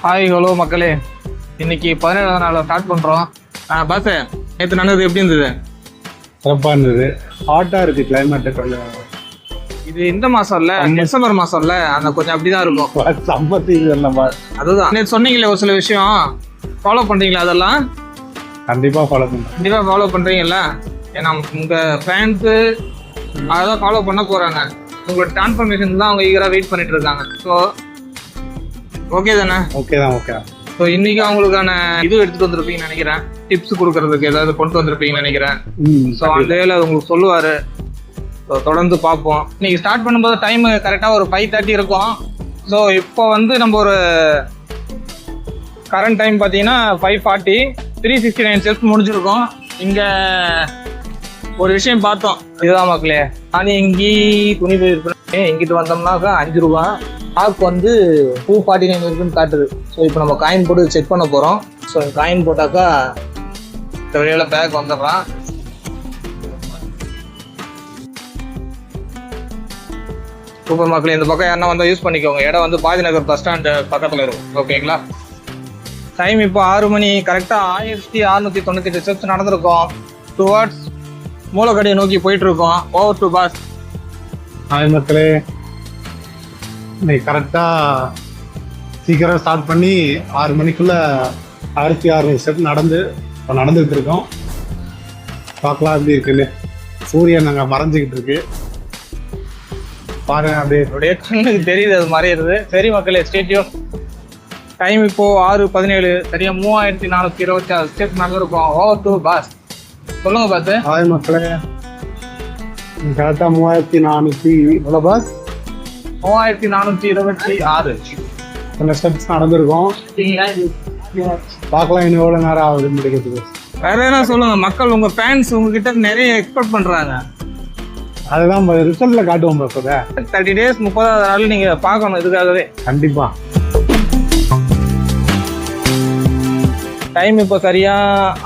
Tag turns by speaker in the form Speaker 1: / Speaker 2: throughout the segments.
Speaker 1: Hi hello மக்களே, இன்னைக்கு 17ஆவது நாள் ஸ்டார்ட் பண்ணுறோம். பாஸ், நேற்று நடந்தது எப்படி இருந்தது?
Speaker 2: சிறப்பாக இருந்தது. ஹாட்டாக இருக்குது கிளைமேட்டு. கொஞ்சம்
Speaker 1: இது இந்த மாதம் இல்லை, டிசம்பர் மாதம் இல்லை, அந்த கொஞ்சம் அப்படி தான் இருக்கும்.
Speaker 2: சம்பத்தி
Speaker 1: அதுதான் நேற்று சொன்னீங்களே ஒரு சில விஷயம் ஃபாலோ பண்ணுறீங்களா? அதெல்லாம்
Speaker 2: கண்டிப்பாக ஃபாலோ பண்ணுறேன்.
Speaker 1: கண்டிப்பாக ஃபாலோ பண்ணுறீங்களா? ஏன்னா உங்கள் ஃபேன்ஸு அதான் ஃபாலோ பண்ண போகிறாங்க. உங்களோட டிரான்ஸ்ஃபர்மேஷன் தான் அவங்க ஈகராக வெயிட் பண்ணிட்டு இருக்காங்க. ஸோ ஓகே தானே?
Speaker 2: ஓகே தான். ஓகே.
Speaker 1: ஸோ இன்னைக்கு அவங்களுக்கான இது எடுத்துட்டு வந்திருப்பீங்கன்னு நினைக்கிறேன். டிப்ஸ் கொடுக்கறதுக்கு ஏதாவது கொண்டு வந்திருப்பீங்கன்னு நினைக்கிறேன். ஸோ அந்த வேலை அது உங்களுக்கு சொல்லுவார். ஸோ தொடர்ந்து பார்ப்போம். இன்னைக்கு ஸ்டார்ட் பண்ணும்போது டைம் கரெக்டாக ஒரு 5:30 இருக்கும். ஸோ இப்போ வந்து நம்ம ஒரு கரண்ட் டைம் பார்த்தீங்கன்னா 5:40, 369 ஸ்டெப்ஸ் முடிஞ்சிருக்கோம். இங்கே ஒரு விஷயம் பார்த்தோம். இதுதான் மக்களே, நான் இங்கே துணி போயிருப்பேன். இங்கிட்டு வந்தோம்னாக்கா 5 ரூபா, ஸ்டாக் வந்து 249 இருக்குன்னு காட்டுது. ஸோ இப்போ நம்ம காயின் போட்டு செக் பண்ண போகிறோம். ஸோ காயின் போட்டாக்கா இந்த வழியில் பேக் வந்துடுறான். சூப்பர் மக்களே, இந்த பக்கம் யாருன்னா வந்தால் யூஸ் பண்ணிக்கோங்க. இடம் வந்து பாதிநகர் பஸ் ஸ்டாண்டு பக்கத்தில் இருக்கும். ஓகேங்களா? டைம் இப்போ 6 மணி. கரெக்டாக 1698 ஸ்டெப்ஸ் நடந்திருக்கோம். டுவார்ட்ஸ் மூலக்கடையை நோக்கி போயிட்டு இருக்கோம். Over to boss.
Speaker 2: ஹாய் மக்களே, இன்னைக்கு கரெக்டாக சீக்கிரம் ஸ்டார்ட் பண்ணி 6 மணிக்குள்ளே 1600 ஸ்டெப் நடந்துகிட்டு இருக்கோம். பார்க்கலாம் எப்படி இருக்குன்னு. சூரியன் நாங்கள் மறைஞ்சிக்கிட்டு இருக்கு பாருங்க.
Speaker 1: அப்படியே கண்ணுக்கு தெரியுது, அது மறையிறது. சரி மக்களே, ஸ்டேடியம். டைம் இப்போ 6:17. சரியா 3426 ஸ்டெப் நடந்திருக்கோம். Over to boss. சொல்லுங்க பாத்து.
Speaker 2: ஹாய் மக்களே, கரெக்டாக 3400 எவ்வளோ பாஸ்?
Speaker 1: 3426
Speaker 2: சில ஸ்டெப்ஸ் நடந்திருக்கோம். பார்க்கலாம் இன்னும் எவ்வளோ நேரம் ஆகுது முடிக்கிறதுக்கு.
Speaker 1: வேற என்ன சொல்லுங்க மக்கள், உங்க ஃபேன்ஸ் உங்ககிட்ட நிறைய எக்ஸ்பெக்ட் பண்றாங்க.
Speaker 2: அதுதான் ரிசல்ட்ல காட்டுவோம்.
Speaker 1: 30 days 30வது நாள் நீங்க பார்க்கணும். இதுக்காகவே
Speaker 2: கண்டிப்பா.
Speaker 1: டைம் இப்போ சரியா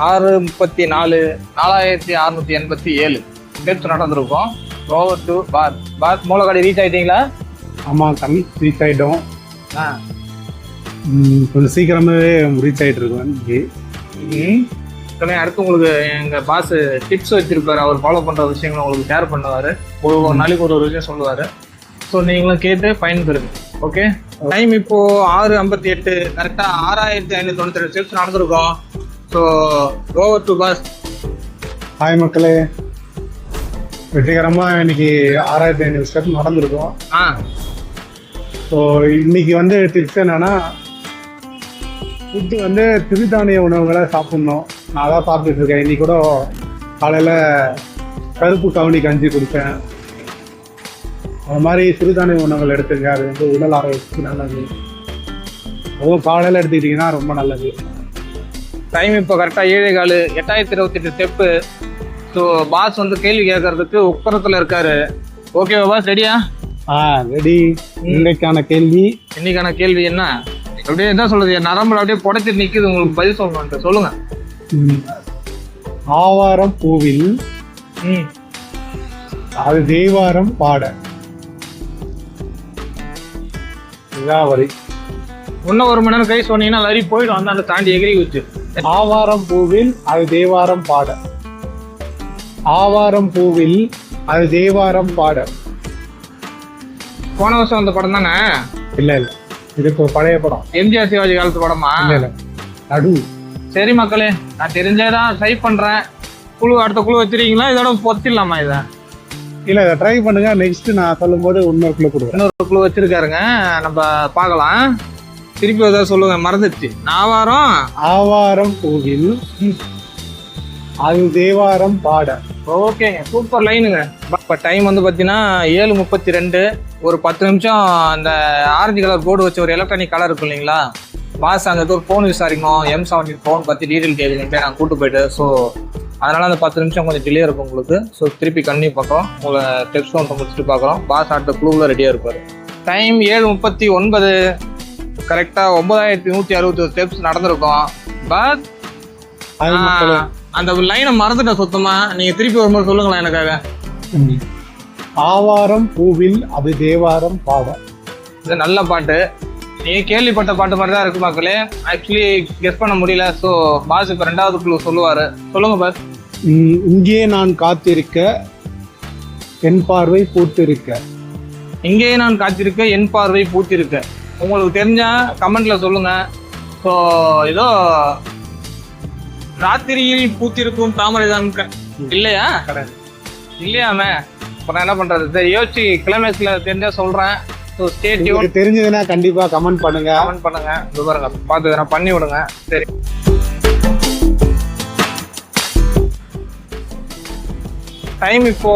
Speaker 1: 6:34, 4687 ஸ்டெப்ஸ் நடந்திருக்கோம். Over to boss. Boss, Moolakadai reach ஆயிட்டீங்களா?
Speaker 2: ஆமாம், ரீச் ஆகிட்டோம். கொஞ்சம் சீக்கிரமாகவே ரீச் ஆகிட்டு இருக்கோம்.
Speaker 1: அடுத்து உங்களுக்கு எங்கள் பாஸ் டிப்ஸ் வச்சிருப்பாரு. அவர் ஃபாலோ பண்ணுற விஷயங்களை உங்களுக்கு ஷேர் பண்ணுவார். ஒரு நாளைக்கு ஒரு விஷயம் சொல்லுவார். ஸோ நீங்களும் கேட்டு பயன்பெறுங்க. ஓகே. டைம் இப்போது 6:58. கரெக்டாக 6592 ஸ்டெப்ஸ் நடந்திருக்கோம். So over to boss.
Speaker 2: Hi மக்களே, வெற்றிகரமாக இன்னைக்கு 6500 ஸ்டெப் நடந்திருக்கோம். ஸோ இன்னைக்கு வந்து டிப்ஸ் என்னன்னா, ஃபுட்டு வந்து சிறுதானிய உணவுகளை சாப்பிட்ணும். நான் தான் சாப்பிட்டுட்டு இருக்கேன். இன்னைக்கு கூட காலையில் கருப்பு கவுனி கஞ்சி குடிப்பேன். அது மாதிரி சிறுதானிய உணவுகள் எடுத்துங்க. அது வந்து உடல் ஆரோக்கியத்துக்கு நல்லது. அதுவும் காலையில் எடுத்துக்கிட்டிங்கன்னா ரொம்ப நல்லது.
Speaker 1: டைம் இப்போ கரெக்டாக 7:15, 8028 ஸ்டெப்பு. ஸோ பாஸ் வந்து கேள்வி கேட்கறதுக்கு உக்கரத்தில் இருக்காரு. ஓகேவா பாஸ்? ரெடியா?
Speaker 2: ரெடி. இன்னைக்கான கேள்வி
Speaker 1: என்ன? அப்படியே என்ன சொல்றது, நரம்புல அப்படியே புடைச்சிட்டு நிற்குது. உங்களுக்கு பதில் சொல்லணும்ட்டு சொல்லுங்க.
Speaker 2: ஆவாரம் பூவில் அது தேவாரம் பாட. இதான் வரி.
Speaker 1: இன்னும் 1 மணி நேரம் கை சொன்னீங்கன்னா வரி போயிடும். அந்த தாண்டி எகிரி வச்சு.
Speaker 2: ஆவாரம் பூவில் அது தேவாரம் பாட. ஆவாரம் பூவில் அது தேவாரம் பாட.
Speaker 1: போன வருஷம் அந்த படம் தானே?
Speaker 2: இல்ல, இதுக்கு ஒரு பழைய படம்.
Speaker 1: எம்ஜிஆர் சிவாஜி காலத்து படமா?
Speaker 2: இல்ல, நடு.
Speaker 1: சரி மக்களே, நான் தெரிஞ்சதான் ட்ரை பண்றேன். அடுத்த குழு வச்சிருக்கீங்களா? இதோட பொத்திடலாமா? இதை
Speaker 2: இல்ல, இதை ட்ரை பண்ணுங்க. நெக்ஸ்ட் நான் சொல்லும் போது இன்னொரு குழு கொடுங்க.
Speaker 1: இன்னொரு குழு வச்சிருக்காருங்க, நம்ம பார்க்கலாம். திருப்பி ஏதாவது சொல்லுங்க, மறந்துச்சு. ஆவாரம்
Speaker 2: பூவில் அது தேவாரம் பாட.
Speaker 1: ஓகேங்க, சூப்பர் லைனுங்க. இப்போ டைம் வந்து பார்த்தீங்கன்னா 7:32. ஒரு 10 நிமிஷம் அந்த ஆரஞ்சு கலர் போர்டு வச்ச ஒரு எலக்ட்ரானிக் கலர் இருக்கும் இல்லைங்களா, பாஸ் அங்கே ஒரு ஃபோன் விசாரிக்கணும். M70 ஃபோன் பற்றி டீட்டெயில் கேட்குறீங்க. நான் கூப்பிட்டு போயிட்டு, ஸோ அதனால் அந்த 10 நிமிஷம் கொஞ்சம் டிலே இருக்கும் உங்களுக்கு. ஸோ திருப்பி கண்டினியூ பார்க்குறோம். உங்களை ஸ்டெப்ஸ் ஒன்று முடிச்சுட்டு பார்க்குறோம். பாஸ் அடுத்த குழுவில் ரெடியாக இருப்பார். டைம் 7:39. கரெக்டாக 9161 ஸ்டெப்ஸ் நடந்திருக்கோம். பாஸ் அந்த லைனை மறந்துட்டேன் சுத்தமா. நீங்க திருப்பி ஒரு முறை சொல்லுங்களேன் எனக்காக.
Speaker 2: ஆவாரம் பூவில் அது தேவாரம் பாட.
Speaker 1: இது நல்ல பாட்டு. நீங்க கேள்விப்பட்ட பாட்டு மாதிரி தான் இருக்கு மக்களே. ஆக்சுவலி கெஸ் பண்ண முடியல. ஸோ பாஸ் இப்போ 2வது க்ளூ சொல்லுவாரு. சொல்லுங்க பாஸ்.
Speaker 2: இங்கே நான் காத்திருக்க என் பார்வை பூத்திருக்க.
Speaker 1: இங்கே நான் காத்திருக்க என் பார்வை பூத்திருக்க. உங்களுக்கு தெரிஞ்சா கமெண்ட்ல சொல்லுங்க. ஸோ ஏதோ ராத்திரியில் பூத்திருக்கும் தாமரை தான் இல்லையா? இல்லையாமே. அப்புறம் என்ன பண்றது? சரி யோசிச்சு கிளைமேக்ஸ்ல தெரிஞ்சா சொல்றேன். So stay tune.
Speaker 2: தெரிஞ்சதுன்னா கண்டிப்பா கமெண்ட் பண்ணுங்க.
Speaker 1: கமெண்ட் பண்ணுங்க. இது பாருங்க பார்த்து நான் பண்ணி விடுங்க. சரி டைம் இப்போ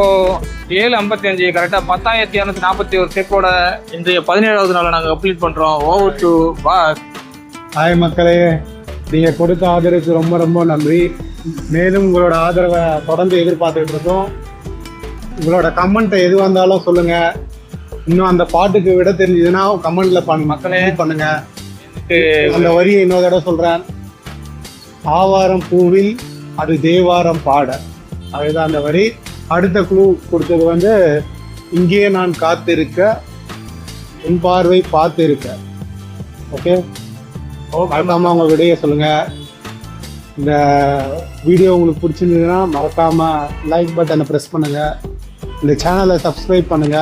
Speaker 1: 7:55 கரெக்டா 10,241 ஸ்டெப்போட இன்றைய 17வது நாள் நாங்கள் கம்ப்ளீட் பண்றோம். Over to boss.
Speaker 2: ஹாய் மக்களே, நீங்க கொடுத்த ஆதரவுக்கு ரொம்ப ரொம்ப நன்றி. மேலும் உங்களோட ஆதரவை தொடர்ந்து எதிர்பார்த்துட்டு இருக்கோம். உங்களோட கமெண்ட் எது வந்தாலும் சொல்லுங்க. இன்னும் அந்த பாட்டுக்கு விட தெரிஞ்சதுன்னா கமெண்ட்ல மக்களே பண்ணுங்க. அந்த வரியை இன்னொரு தடவை சொல்றேன். ஆவாரம் பூவில் அது தேவாரம் பாட. அதுதான் அந்த வரி. அடுத்த க்ளூ கொடுத்தது வந்து இங்கே நான் காத்திருக்க என் பார்வை பார்த்திருக்க. ஓகே, மறக்காம உங்க விடையை சொல்லுங்க. இந்த வீடியோ உங்களுக்கு பிடிச்சிருந்ததுன்னா மறக்காம லைக் பட்டனை ப்ரெஸ் பண்ணுங்க. இந்த சேனலை சப்ஸ்கிரைப் பண்ணுங்க.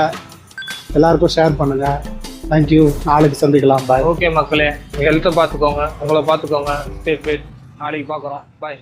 Speaker 2: எல்லாருக்கும் ஷேர் பண்ணுங்க. தேங்க்யூ. நாளைக்கு சந்திக்கலாம். பாய்.
Speaker 1: ஓகே மக்களே, ஹெல்த்தை பார்த்துக்கோங்க, உங்களை பார்த்துக்கோங்க. நாளைக்கு பார்க்குறோம். பாய்.